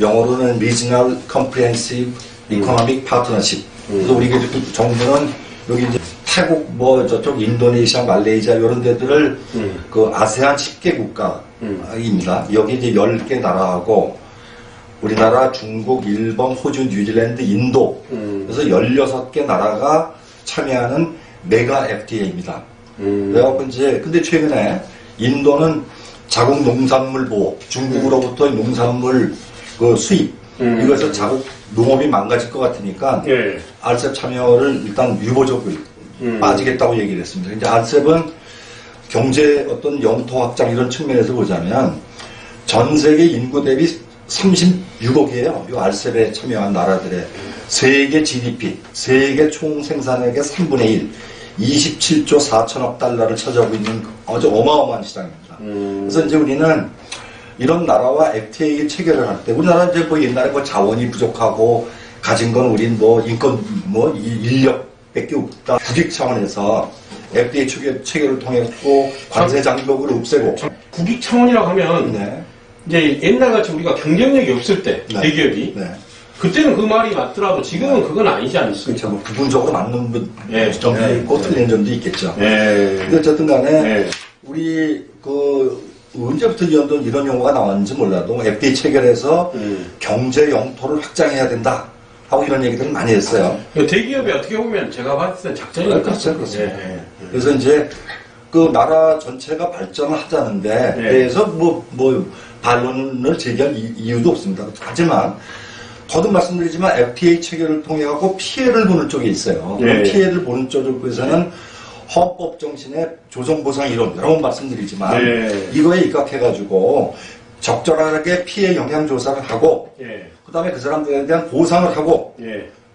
영어로는 Regional Comprehensive Economic Partnership. 그래서 우리 정부는 여기 이제 태국 뭐 저쪽 인도네시아, 말레이시아 이런 데들을 그 아세안 10개 국가입니다. 여기 이제 10개 나라하고 우리나라, 중국, 일본, 호주, 뉴질랜드, 인도 그래서 16개 나라가 참여하는 메가 FTA입니다. 그래갖고 이제 근데 최근에 인도는 자국 농산물 보호, 중국으로부터 농산물 그 수입 이것을 자국 농업이 망가질 것 같으니까 RCEP 참여를 일단 유보적으로 빠지겠다고 얘기를 했습니다. 이제 RCEP은 경제 어떤 영토 확장 이런 측면에서 보자면 전 세계 인구 대비 36억이에요. 이 RCEP에 참여한 나라들의 세계 GDP, 세계 총 생산액의 3분의 1, 27조 4천억 달러를 차지하고 있는 아주 어마어마한 시장입니다. 그래서 이제 우리는 이런 나라와 FTA 체결을 할 때, 우리나라 이제 뭐 옛날에 뭐 자원이 부족하고 가진 건 우린 뭐 인권, 뭐 인력밖에 없다. 국익 차원에서 FTA 체결을 통했고 관세 장벽을 없애고. 국익 차원이라고 하면 네. 이제 옛날같이 우리가 경쟁력이 없을 때 네. 대기업이 네. 그때는 그 말이 맞더라도 지금은 그건 아니지 않습니까? 그렇죠. 뭐 부분적으로 맞는 점도 네. 있고 틀린 점도 있겠죠. 네. 근데 어쨌든 간에 네. 우리 언제부터 이런 용어가 나왔는지 몰라도 FTA 체결해서 경제 영토를 확장해야 된다 하고 이런 얘기들을 많이 했어요. 대기업이 어떻게 보면 제가 봤을 때 작전이니까. 그렇죠. 그렇습니다. 그래서 이제 그 나라 전체가 발전을 하자는데 대해서 뭐 반론을 제기할 이유도 없습니다. 하지만 거듭 말씀드리지만 FTA 체결을 통해 갖고 피해를 보는 쪽에 있어요. 피해를 보는 쪽에서는 헌법 정신의 조정보상 이론 여러 번 말씀드리지만 이거에 입각해가지고 적절하게 피해 영향 조사를 하고 그 다음에 그 사람들에 대한 보상을 하고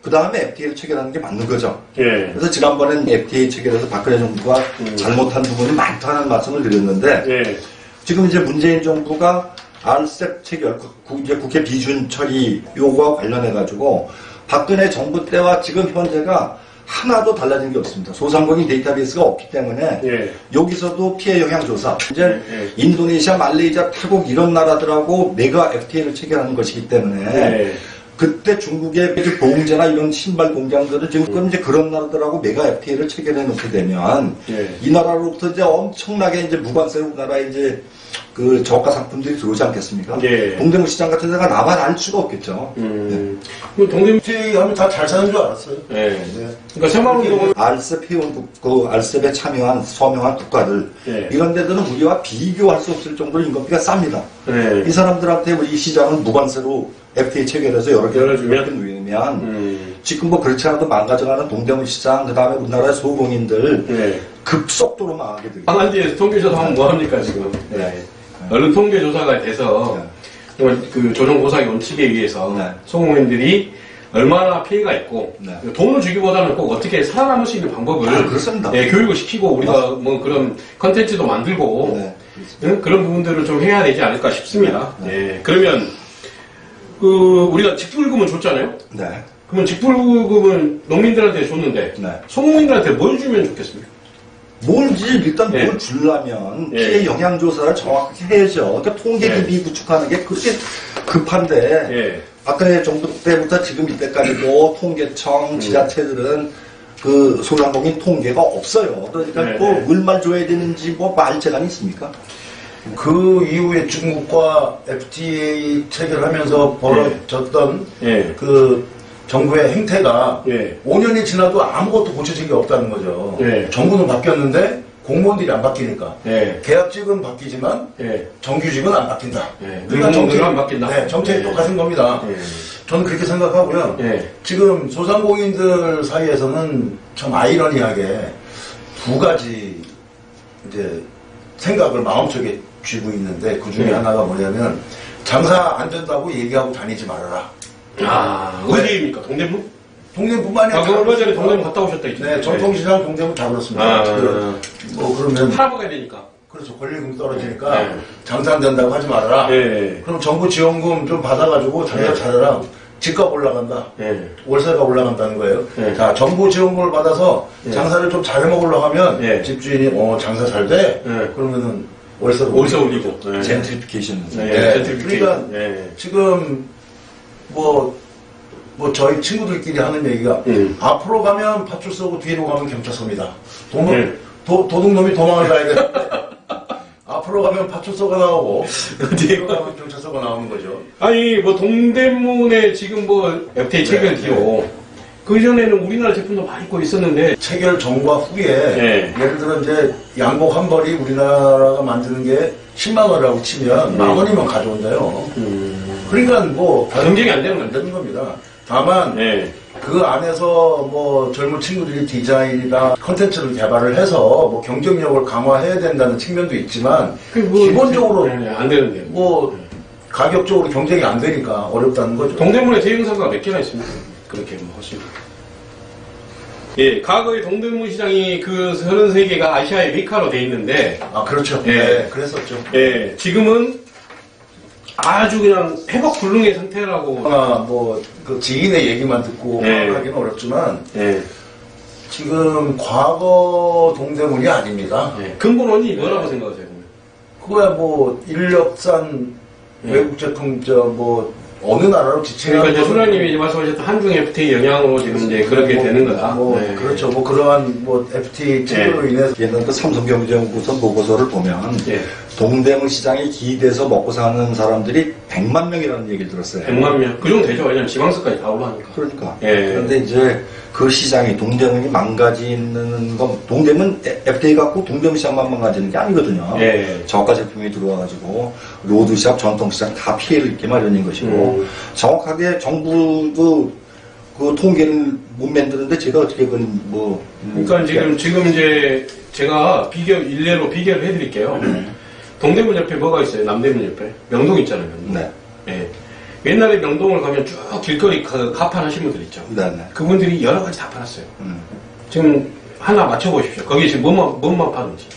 그 다음에 FTA를 체결하는 게 맞는 거죠. 그래서 지난번엔 FTA 체결해서 박근혜 정부가 잘못한 부분이 많다는 말씀을 드렸는데 지금 이제 문재인 정부가 RCEP 체결, 이제 국회 비준 처리 요구와 관련해가지고 박근혜 정부 때와 지금 현재가 하나도 달라진 게 없습니다. 소상공인 데이터베이스가 없기 때문에 여기서도 피해 영향 조사, 이제 인도네시아, 말레이시아, 태국 이런 나라들하고 메가 FTA를 체결하는 것이기 때문에 그때 중국의 보응제나 이런 신발 공장들은 지금 이제 그런 나라들하고 메가 FTA를 체결해 놓게 되면 이 나라로부터 이제 엄청나게 이제 무관세로 우리나라에 이제 그 저가 상품들이 들어오지 않겠습니까? 동대문 시장 같은 데가 나만 알 수가 없겠죠. 동대문 FTA 하면 다 잘 사는 줄 알았어요. 그러니까 새마을운동은 RCEP에 참여한 서명한 국가들 이런 데들은 우리와 비교할 수 없을 정도로 인건비가 쌉니다. 이 사람들한테 우리 시장을 무관세로 FTA 체결해서 여러 개를 누리면 지금 뭐 그렇지 않아도 망가져가는 동대문 시장, 그 다음에 우리나라의 소공인들 급속도로 망하게 되겠죠. 방한 뒤에서 통계조사 하면 뭐합니까 지금? 얼른 통계조사가 돼서 그 조정보상의 원칙에 의해서 소공인들이 얼마나 피해가 있고 돈을 주기보다는 꼭 어떻게 살아남을 수 있는 방법을 그렇습니다. 교육을 시키고 우리가 뭐 그런 컨텐츠도 만들고 그런 부분들을 좀 해야 되지 않을까 싶습니다. 그러면 우리가 직불금은 줬잖아요. 그러면 직불금은 농민들한테 줬는데 소공인들한테 뭘 주면 좋겠습니까? 일단 뭘 주려면 피해 영향 조사를 정확하게 해야죠. 그러니까 통계 기비 구축하는 게 그렇게 급한데 박근혜 정부 때부터 지금 이때까지도 통계청, 지자체들은 그 소상공인 통계가 없어요. 그러니까 뭐 얼마 줘야 되는지 뭐 말재간이 있습니까? 그 이후에 중국과 FTA 체결하면서 벌어졌던 그 정부의 행태가 5년이 지나도 아무것도 고쳐진 게 없다는 거죠. 정부는 바뀌었는데 공무원들이 안 바뀌니까 계약직은 바뀌지만 정규직은 안 바뀐다. 그러니까 정책이 안 바뀐다. 정책이 똑같은 겁니다. 저는 그렇게 생각하고요. 지금 소상공인들 사이에서는 참 아이러니하게 두 가지 이제 생각을 마음속에 쥐고 있는데 그 중에 하나가 뭐냐면 장사 안 된다고 얘기하고 다니지 말아라. 어디입니까? 동대문? 동대문뿐만이 아니라 얼마 전에 동대문 갔다 오셨다 했죠? 네, 전통시장 동대문 다 그렇습니다. 뭐 그러면 팔아먹어야 되니까. 그렇죠. 권리금이 떨어지니까 장사 안 된다고 하지 말아라. 그럼 정부 지원금 좀 받아가지고 장사 잘해라. 집값 올라간다. 월세가 올라간다는 거예요. 자, 정부 지원금을 받아서 장사를 좀 잘해 먹으려고 하면 집주인이 장사 잘 돼. 그러면은 월세 올리고. 젠트리피케이션. 그러니까 지금 저희 친구들끼리 하는 얘기가 앞으로 가면 파출소고 뒤로 가면 경찰서입니다. 도둑놈이 도망을 가야 되는데 앞으로 가면 파출소가 나오고 뒤로 가면 경찰서가 나오는 거죠. 아니 뭐 동대문에 지금 뭐 FTA 체결 뒤로 그전에는 우리나라 제품도 많이 입고 있었는데 체결 전과 후에 예를 들어 이제 양복 한 벌이 우리나라가 만드는 게 10만 원이라고 치면 만 원이면 가져온대요. 그러니까 뭐 경쟁이 안 되는 겁니다. 다만 그 안에서 뭐 젊은 친구들이 디자인이나 컨텐츠를 개발을 해서 뭐 경쟁력을 강화해야 된다는 측면도 있지만 뭐 기본적으로 안 되는데 뭐 가격적으로 경쟁이 안 되니까 어렵다는 거죠. 동대문에 대형사가 몇 개나 있습니까? 그렇게 뭐 훨씬. 예, 과거에 동대문 시장이 그 33개가 아시아의 메카로 돼 있는데. 아, 그렇죠. 네, 그랬었죠. 예, 지금은 아주 그냥 회복 불능의 상태라고. 그 지인의 얘기만 듣고 파악하기는 어렵지만, 지금 과거 동대문이 아닙니다. 근본원이 뭐라고 생각하세요? 그거야 뭐, 인력산 외국 제품, 어느 나라로 지칭하는 그러니까 이제 소장님이 말씀하셨던 한중 FTA 영향으로 지금 이제 그렇게 되는 거다. 그렇죠. 그러한 FTA 체결로 인해서. 옛날 그 삼성경제연구소 보고서를 보면 동대문 시장이 기대서 먹고 사는 사람들이 100만 명이라는 얘기를 들었어요. 100만 명? 그 정도 되죠. 왜냐면 지방서까지 다 올라가니까. 그러니까. 그런데 이제 그 시장이 동대문이 망가지는 건, 동대문 FTA 갖고 동대문 시장만 망가지는 게 아니거든요. 저가 제품이 들어와가지고 로드 시장, 전통 시장 다 피해를 입게 마련인 것이고 정확하게 정부도 그 통계를 못 만드는데 제가 어떻게 그러니까 지금 이제 제가 일례로 비교를 해드릴게요. 동대문 옆에 뭐가 있어요? 남대문 옆에 명동 있잖아요. 명동. 옛날에 명동을 가면 쭉 길거리 가판 하신 분들 있죠. 그분들이 여러 가지 다 팔았어요. 지금 하나 맞춰보십시오. 거기 지금 뭐만 파는지.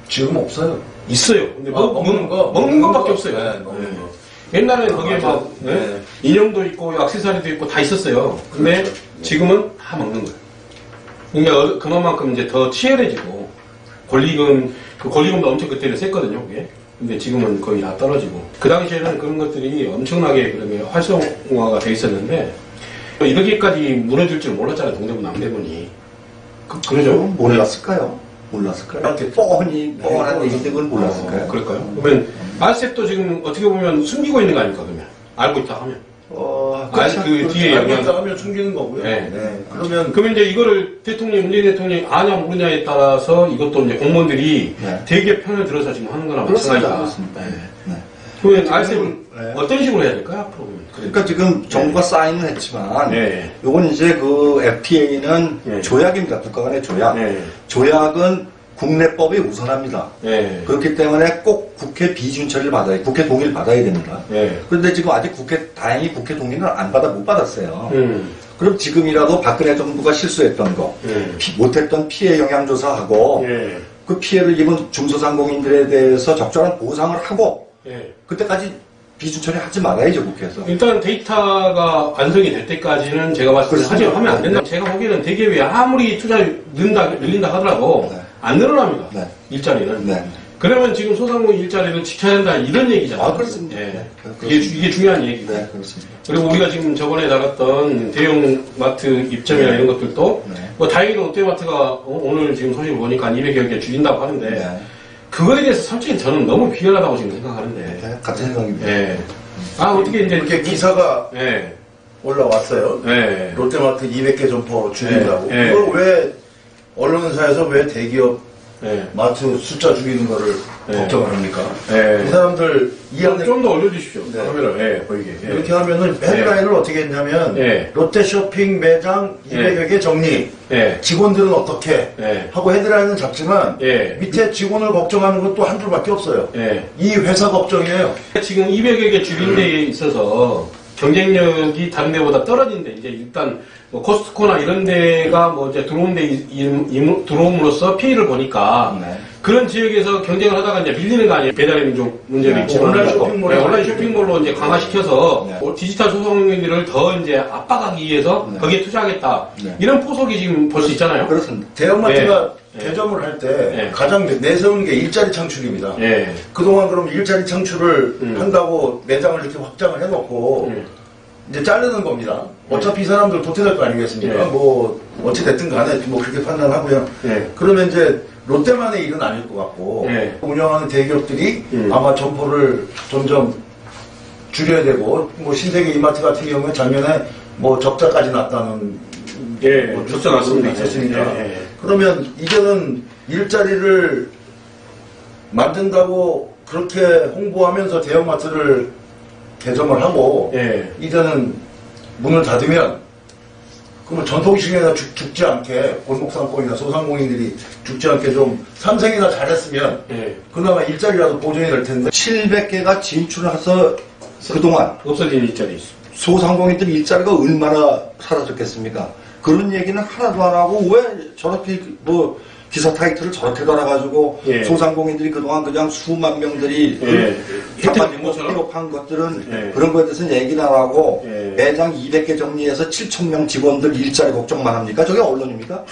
지금 없어요. 있어요. 근데 먹는 것밖에 없어요. 먹는 거. 옛날에 거기에 인형도 있고 액세서리도 있고 다 있었어요. 근데 지금은 다 먹는 거예요. 그러니까 그만큼 이제 더 치열해지고 권리금도 엄청 그때는 셌거든요. 그게. 근데 지금은 거의 다 떨어지고 그 당시에는 그런 것들이 엄청나게 그렇게 활성화가 돼 있었는데 이렇게까지 무너질 줄 몰랐잖아요. 동대문 남대문이 그러죠? 몰랐을까요? 이렇게 뻔한 얘기인데 그걸 몰랐을까요? 그럴까요? 그러면 알셉도 지금 어떻게 보면 숨기고 있는 거 아닙니까? 그러면 알고 있다 하면 그 뒤에 알고 있다 하면 숨기는 거고요. 그러면 이제 이거를 문재인 대통령이 아냐 모르냐에 따라서 이것도 이제 공무원들이 되게 편을 들어서 지금 하는 거나 마찬가지다. 그러면 알셉은 어떤 식으로 해야 될까요? 앞으로? 그러니까 지금 정부가 사인은 했지만 요건 이제 그 FTA는 조약입니다. 국가 간의 조약. 조약은 국내법이 우선합니다. 그렇기 때문에 꼭 국회 비준 처리를 국회 동의를 받아야 됩니다. 그런데 지금 아직 다행히 국회 동의는 못 받았어요. 그럼 지금이라도 박근혜 정부가 실수했던 거, 못했던 피해 영향 조사하고 그 피해를 입은 중소상공인들에 대해서 적절한 보상을 하고 그때까지 비준 처리하지 말아야죠, 국회에서. 일단 데이터가 완성이 될 때까지는 제가 봤을 때 하면 안 된다. 제가 보기에는 대기업이 아무리 투자를 늘린다 하더라도 안 늘어납니다. 일자리는. 그러면 지금 소상공인 일자리를 지켜야 된다 이런 얘기잖아요. 그렇습니다. 이게 중요한 얘기고. 그렇습니다. 그리고 우리가 지금 저번에 나갔던 대형마트 입점이나 이런 것들도 뭐 다행히도 롯데마트가 오늘 지금 소식을 보니까 200여 개 줄인다고 하는데 그거에 대해서 솔직히 저는 너무 비열하다고 지금 생각하는데. 같은 생각입니다. 어떻게 이제 이렇게 기사가 올라왔어요. 롯데마트 200개 점포 줄인다고. 그걸 왜 언론사에서 왜 대기업 마트 숫자 줄이는 거를 걱정을 합니까? 이 사람들 좀 더 올려주십시오. 카메라 보이게. 이렇게 하면은 헤드라인을 어떻게 했냐면 롯데쇼핑 매장 200여 개 정리. 직원들은 어떻게 하고 헤드라인은 작지만 밑에 직원을 걱정하는 건 또 한 줄밖에 없어요. 이 회사 걱정이에요. 지금 200여 개 줄인 데에 있어서 경쟁력이 다른 데보다 떨어진데 이제 일단 뭐 코스트코나 이런 데가 뭐 이제 들어옴으로써 피해를 보니까 그런 지역에서 경쟁을 하다가 이제 밀리는 거 아니에요. 배달의 민족 문제도 있지만 온라인 쇼핑몰로 이제 강화시켜서 디지털 소상공인들을 더 이제 압박하기 위해서 거기에 투자하겠다 이런 포석이 지금 볼 수 있잖아요. 그렇습니다. 대형마트가 개점을 할 때 가장 내세우는 게 일자리 창출입니다. 그동안 그럼 일자리 창출을 한다고 매장을 이렇게 확장을 해놓고 이제 자르는 겁니다. 어차피 이 사람들 도태될 거 아니겠습니까? 뭐 어찌됐든 간에 뭐 그렇게 판단하고요. 그러면 이제 롯데만의 일은 아닐 것 같고 운영하는 대기업들이 아마 점포를 점점 줄여야 되고 뭐 신세계 이마트 같은 경우에 작년에 뭐 적자까지 났다는 뭐 적자 났습니다. 있었으니까 그러면 이제는 일자리를 만든다고 그렇게 홍보하면서 대형마트를 개점을 하고 이제는 문을 닫으면 그러면 전통시장이나 죽지 않게 골목상권이나 소상공인들이 죽지 않게 좀 삼성이나 잘했으면 그나마 일자리라도 보존이 될 텐데 700개가 진출을 해서 그동안 없어진 일자리 소상공인들 일자리가 얼마나 사라졌겠습니까? 그런 얘기는 하나도 안 하고 왜 저렇게 뭐 기사 타이틀을 저렇게 달아가지고 소상공인들이 그동안 그냥 수만 명들이 협업한 것들은 그런 것에 대해서는 얘기는 안 하고 매장 200개 정리해서 7,000명 직원들 일자리 걱정만 합니까? 저게 언론입니까?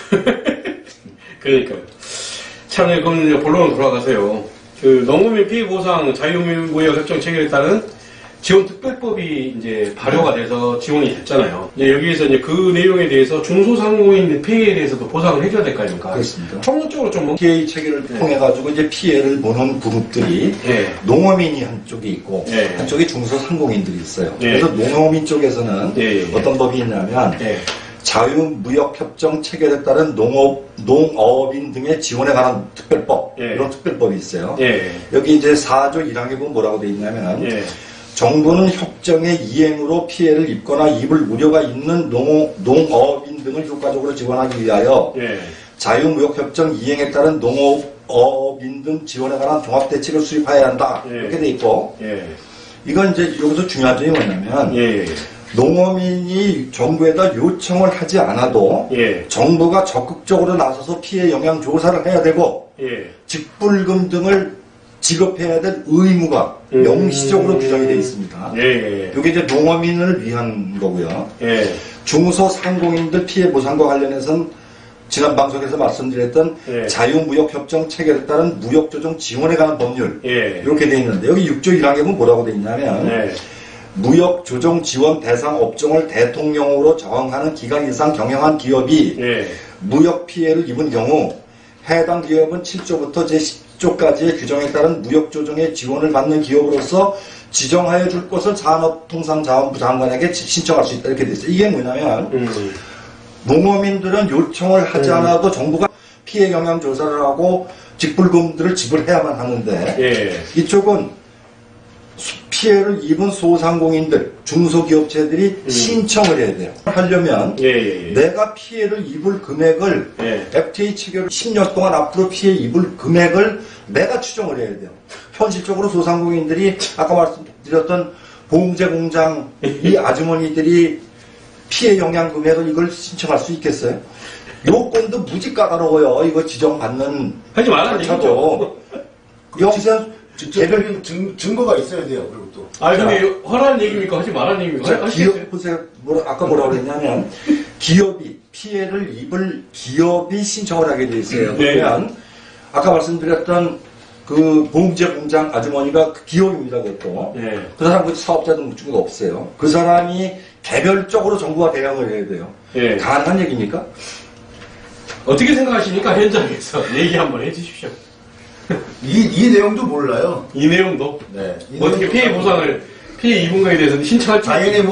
그러니까요. 참, 그럼 본론으로 돌아가세요. 그 농업인 피해 보상 자유무역 협정 체결에 따른 지원 특별법이 이제 발효가 돼서 지원이 됐잖아요. 이제 여기에서 이제 그 내용에 대해서 중소상공인 피해에 대해서도 보상을 해줘야 될 거 아닙니까? 그렇습니다. 총론적으로 좀 뭐. PA 체계를 통해가지고 이제 피해를 보는 그룹들이 농어민이 한쪽이 있고 한쪽에 중소상공인들이 있어요. 그래서 농어민 쪽에서는 어떤 법이 있냐면 자유무역협정 체결에 따른 농어민 등의 지원에 관한 특별법 이런 특별법이 있어요. 여기 이제 4조 1항에 보면 뭐라고 돼 있냐면 정부는 협정의 이행으로 피해를 입거나 입을 우려가 있는 농어민 등을 효과적으로 지원하기 위하여 자유무역협정 이행에 따른 농어민 등 지원에 관한 종합대책을 수립해야 한다. 이렇게 돼 있고 이건 이제 여기서 중요한 점이 뭐냐면 농어민이 정부에다 요청을 하지 않아도 정부가 적극적으로 나서서 피해 영향 조사를 해야 되고 직불금 등을 지급해야 될 의무가 명시적으로 규정이 되어 있습니다. 이게 이제 농어민을 위한 거고요. 중소상공인들 피해 보상과 관련해서는 지난 방송에서 말씀드렸던 자유무역협정 체결에 따른 무역조정 지원에 관한 법률 이렇게 되어 있는데 여기 6조 1항에 보면 뭐라고 되어 있냐면 무역조정 지원 대상 업종을 대통령으로 정하는 기간 이상 경영한 기업이 무역 피해를 입은 경우 해당 기업은 7조부터 제10조까지의 규정에 따른 무역조정의 지원을 받는 기업으로서 지정하여 줄 것을 산업통상자원부 장관에게 신청할 수 있다 이렇게 돼 있어요. 이게 뭐냐면 농어민들은 요청을 하지 않아도 정부가 피해 영향 조사를 하고 직불금들을 지불해야만 하는데 이쪽은 피해를 입은 소상공인들, 중소기업체들이 신청을 해야 돼요. 하려면 내가 피해를 입을 금액을 FTA 체결 10년 동안 앞으로 피해 입을 금액을 내가 추정을 해야 돼요. 현실적으로 소상공인들이 아까 말씀드렸던 보험제 공장 이 아주머니들이 피해 영향 금액을 이걸 신청할 수 있겠어요? 요건도 무지 까다로워요. 이거 지정받는 하지 말라는 얘기죠. 여기서 직접적인 증거가 있어야 돼요. 그리고 또. 근데 허라는 얘기입니까? 하지 말라는 얘기입니까? 기업 보세요. 아까 뭐라고 그랬냐면 기업이 피해를 입을 기업이 신청을 하게 돼 있어요. 그러면 아까 말씀드렸던 그 보험제 공장 아주머니가 그 기업입니다. 그것도 그 사람 그 사업자 등록증이 없어요. 그 사람이 개별적으로 정부가 대응을 해야 돼요. 가능한 얘기입니까? 어떻게 생각하십니까? 현장에서 얘기 한번 해주십시오. 이 내용도 몰라요. 이 내용도? 네. 어떻게 피해 보상을, 피해 입은 거에 대해서 신청할지? 당연히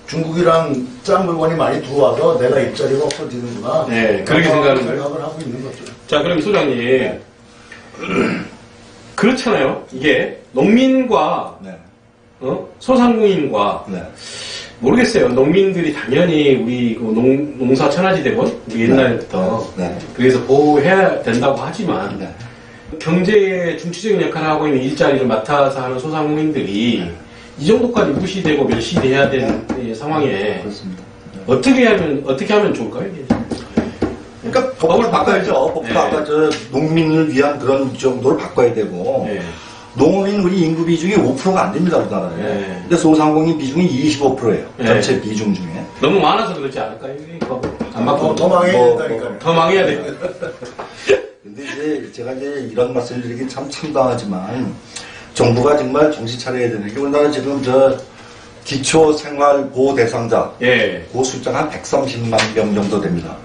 중국이랑 짠 물건이 많이 들어와서 내가 일자리가 없어지는구나. 그렇게 생각을 하고 있는 거죠. 자, 그럼 소장님. 그렇잖아요. 이게 농민과 소상공인과 모르겠어요. 농민들이 당연히 우리 농사 천하지대본 옛날부터 그래서 보호해야 된다고 하지만 경제의 중추적인 역할을 하고 있는 일자리를 맡아서 하는 소상공인들이 이 정도까지 무시되고 멸시돼야 되는 상황에 어떻게 하면 좋을까요? 그러니까 법을 바꿔야죠. 법도 아까 농민을 위한 그런 정도를 바꿔야 되고 농어민 우리 인구 비중이 5%가 안 됩니다, 우리나라에. 근데 소상공인 비중이 25%예요. 전체 비중 중에. 너무 많아서 그렇지 않을까요? 안 바꾸면 더 망해야 된다니까요. 더 망해야 돼. 근데 이제 제가 이제 이런 말씀을 드리긴 참 참담하지만 정부가 정말 정신 차려야 되는 게 우리나라 지금 기초생활보호 대상자 예. 그 숫자가 한 130만 명 정도 됩니다.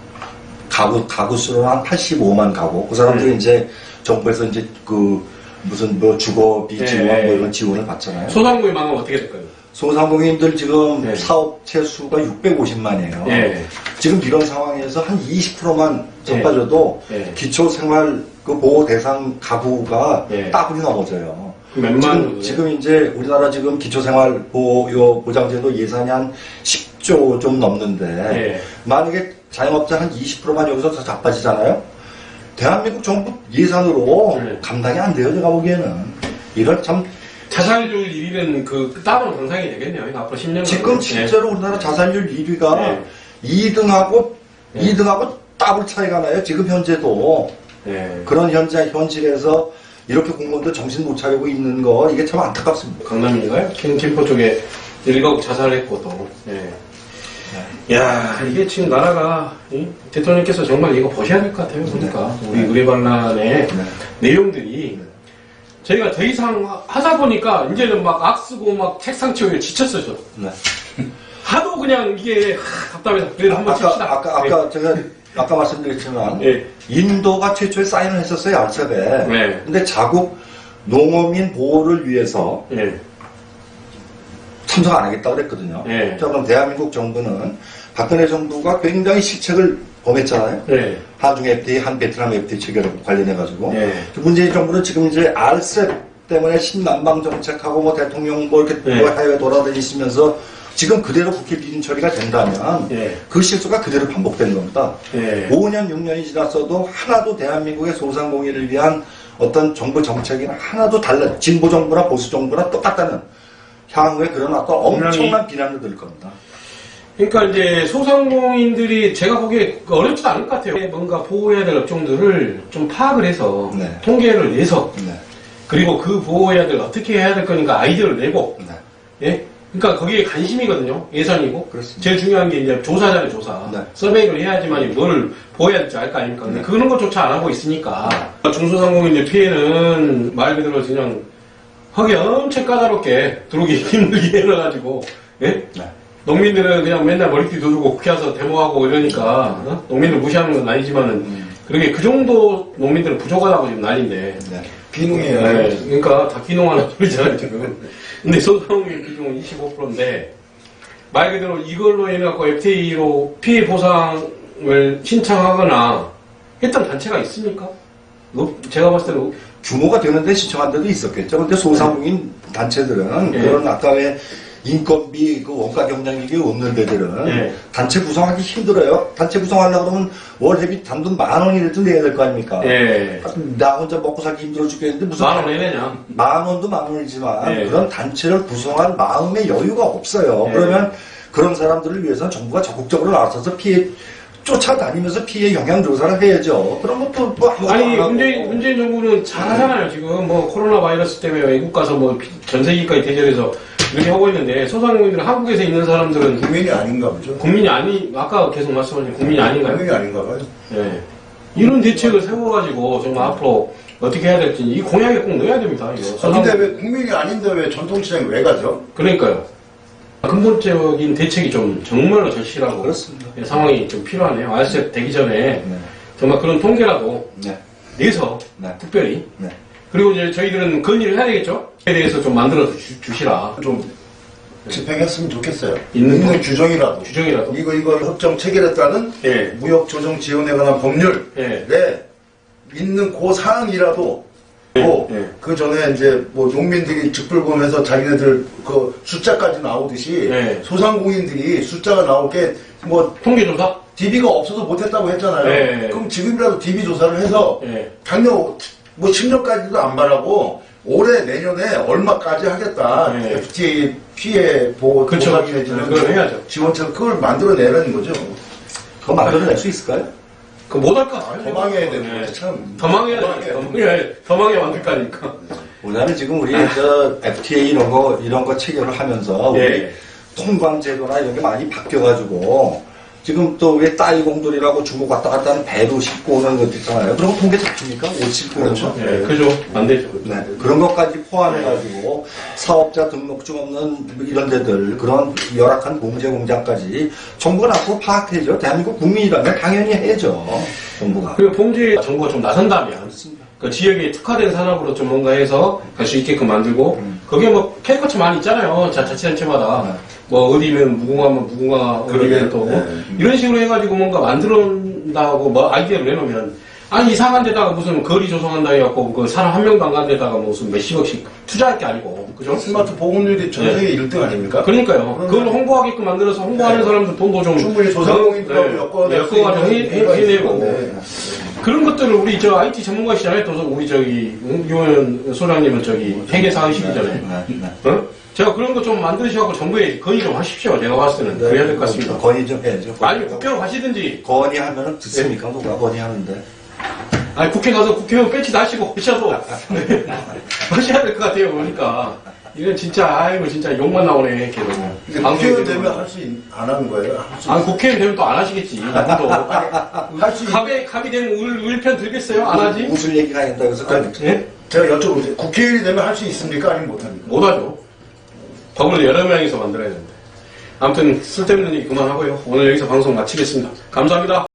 가구 수로 한 85만 가구. 그 사람들이 이제 정부에서 이제 그 무슨 뭐 주거비 지원 뭐 이런 지원을 받잖아요. 소상공인 망하면 어떻게 될까요? 소상공인들 지금 네. 사업체 수가 650만이에요. 예. 지금 이런 상황에서 한 20%만 자빠져도 예. 기초생활 그 보호 대상 가구가 예. 따블이 넘어져요. 몇만 지금 이제 우리나라 지금 기초생활 보장제도 예산이 한 10조 좀 넘는데 예. 만약에 자영업자 한 20%만 여기서 더 자빠지잖아요. 대한민국 정부 예산으로 네. 감당이 안 돼요. 제가 보기에는 이런 참 자살률 1위는 그 따로 당상이 되겠네요. 앞으로 10년. 지금 실제로 우리나라 자살률 1위가 네. 2등하고 네. 2등하고 더블 차이가 나요. 지금 현재도 예. 그런 현실에서 이렇게 공무원들 정신 못 차리고 있는 거 이게 참 안타깝습니다. 강남인가요? 김포 쪽에 1가구 자살했고 또. 예. 야, 이게 지금 나라가 대통령께서 정말 이거 보셔야 될 것 같아요. 보니까 우리 의뢰반란의 내용들이 저희가 더 이상 하다 보니까 이제는 막 악쓰고 막 책상 치고 지쳤어요. 저도. 네. 하도 그냥 이게 답답해서 그래도 한번 칩시다. 아까 제가 아까 말씀드렸지만 네. 인도가 최초에 사인을 했었어요. 알셉에. 네. 근데 자국 농어민 보호를 위해서 예. 참석 안 하겠다고 그랬거든요. 네. 자, 그럼 대한민국 정부는 박근혜 정부가 굉장히 실책을 범했잖아요. 네. 한중 FTA, 한 베트남 FTA 체결 관련해가지고. 네. 문재인 정부는 지금 이제 알셉 때문에 신남방 정책하고 뭐 대통령 뭐 이렇게 네. 해외 돌아다니시면서 지금 그대로 국회 비준 처리가 된다면 네. 그 실수가 그대로 반복되는 겁니다. 네. 5년, 6년이 지났어도 하나도 대한민국의 소상공인을 위한 어떤 정부 정책이나 하나도 진보 정부나 보수 정부나 똑같다는 향후에 그런 어떤 엄청난 비난을 들을 겁니다. 그러니까 이제 소상공인들이 제가 보기에 어렵지도 않을 것 같아요. 뭔가 보호해야 될 업종들을 좀 파악을 해서 네. 통계를 내서 네. 그리고 그 보호해야 될 어떻게 해야 될 거니까 아이디어를 내고 네. 예? 그러니까 거기에 관심이거든요. 예산이고. 그렇습니다. 제일 중요한 게 이제 조사잖아요, 조사. 네. 서베이를 해야지만 뭘 보호해야 될지 알 거 아닙니까? 근데 그런 것조차 안 하고 있으니까 중소상공인들 피해는 말 그대로 그냥 하기 엄청 까다롭게 들어오기 힘들게 해놔가지고 예? 네. 농민들은 그냥 맨날 머리띠 두르고 국회 와서 데모하고 이러니까 농민들 무시하는 건 아니지만은 그러게 그 정도 농민들은 부족하다고 지금 난리인데 네. 비농이에요. 네, 그러니까 다 기농하는 소리잖아요 지금. 근데 소상공인 비중은 25%인데 말 그대로 이걸로 인해갖고 FTA로 피해 보상을 신청하거나 했던 단체가 있습니까? 제가 봤을 때는 규모가 되는데 신청한 데도 있었겠죠. 근데 소상공인 단체들은 네. 그런 아까 왜 인건비, 그 원가 경쟁력이 없는 데들은 네. 단체 구성하기 힘들어요. 단체 구성하려고 그러면 월회비 단돈 10,000원이라도 내야 될 거 아닙니까? 예. 나 혼자 먹고 살기 힘들어 죽겠는데 무슨 10,000원 내냐? 10,000원도 10,000원이지만 네. 그런 단체를 구성할 마음의 여유가 없어요. 네. 그러면 그런 사람들을 위해서는 정부가 적극적으로 나서서 쫓아다니면서 피해 영향 조사를 해야죠. 그런 것도 뭐 아무것도 아니 안 하고. 문재인 정부는 잘하잖아요. 지금 뭐 코로나 바이러스 때문에 외국 가서 뭐 전 세계까지 대절해서 이렇게 하고 있는데 소상공인들은 한국에서 있는 사람들은 국민이 아닌가 보죠. 국민이 아까 계속 말씀하신 국민이 아닌가요? 국민이 아닌가 봐요. 예. 이런 대책을 세워가지고 정말 앞으로 어떻게 해야 될지 이 공약에 꼭 넣어야 됩니다. 이거. 근데 왜 국민이 아닌데 왜 전통시장에 왜 가죠? 그러니까요. 근본적인 대책이 좀 정말로 절실하고 그렇습니다. 예, 상황이 좀 필요하네요. 알셉 되기 전에 네. 정말 그런 통계라도 네. 내서 네. 특별히 네. 그리고 이제 저희들은 건의를 해야 되겠죠. 에 대해서 좀 만들어 주시라. 좀 집행했으면 좋겠어요. 있는 규정이라도. 규정이라도. 이걸 협정 체결했다는 예. 무역 조정 지원에 관한 법률. 예. 네. 있는 그 사항이라도 그 전에 이제 뭐 농민들이 직불금해서 자기네들 그 숫자까지 나오듯이 네. 소상공인들이 숫자가 나올 게 뭐 통계조사? DB가 없어서 못했다고 했잖아요. 네. 그럼 지금이라도 DB 조사를 해서 네. 작년 뭐 10년까지도 안 말하고 올해 내년에 얼마까지 하겠다. 네. FTA 피해 보호 그렇죠. 보상이 내지는 그걸 해야죠. 지원책 그걸 만들어내라는 거죠. 그거 만들어낼 수 있을까요? 그 못할 것 같아요. 더 망해야 되는 네. 거지 참. 더 망해야 돼. 더 망해 만들 거니까. 우리나라는 지금 우리 저 FTA 이런 거 체결을 하면서 예. 우리 통관 제도나 이런 게 많이 바뀌어가지고 지금 또 왜 따이공들이라고 중국 왔다 갔다 하는 배로 싣고 오는 것도 있잖아요. 그런 거 통계 잡힙니까? 옷 싣고 오는 거? 네, 그죠. 안 되죠. 네, 그런 것까지 포함해가지고 사업자 등록증 없는 이런 데들, 그런 열악한 공제 공장까지 정부가 앞으로 파악해야죠. 대한민국 국민이라면 당연히 해야죠. 정부가. 그리고 봉지 정부가 좀 나선다면 그 지역에 특화된 산업으로 좀 뭔가 해서 갈 수 있게끔 만들고 거기에 뭐 캐릭터처 많이 있잖아요. 자치단체마다 뭐 어디면 무궁화면 무궁화 어디면 또 이런 식으로 해가지고 뭔가 만들어낸다고 뭐 아이디어를 내놓으면 아니 이상한 데다가 무슨 거리 조성한다 해갖고 그 사람 한 명도 안 간 데다가 무슨 몇십억씩 투자할 게 아니고 그죠? 스마트 보급률이 전 세계 1등 아닙니까? 그러니까요. 그걸 홍보하게끔 만들어서 홍보하는 사람들 돈도 좀 충분히 소상공인들하고 엮어가지고 해내고 그런 것들을 우리 저 IT 전문가시잖아요. 또 우리 저기 유원 소장님은 저기 회계사의식이잖아요. 어? 제가 그런 거 좀 만드셔갖고 정부에 건의 좀 하십시오. 제가 봤을 때는 그래야 될 것 같습니다. 건의 좀 해야죠. 아니 국회로 가시든지. 건의하면은 듣습니까? 누가 건의하는데. 아니 국회 가서 국회의원 배치 다시고 하셔도 하셔야 될 것 같아요. 보니까 이건 진짜 아이고 진짜 욕만 나오네 계속. 국회의원 되면 할 수 안 하는 거예요? 아니 국회의원 되면 또 안 하시겠지. 할수 갑이 되면 울편 들겠어요? 안 하지? 무슨 얘기가 있다 그래서 예? 제가 여쭤보세요. 국회의원이 되면 할 수 있습니까? 아니면 못합니까? 못하죠. 법을 여러 명이서 만들어야 되는데. 아무튼 쓸데없는 얘기 그만하고요. 오늘 여기서 방송 마치겠습니다. 감사합니다.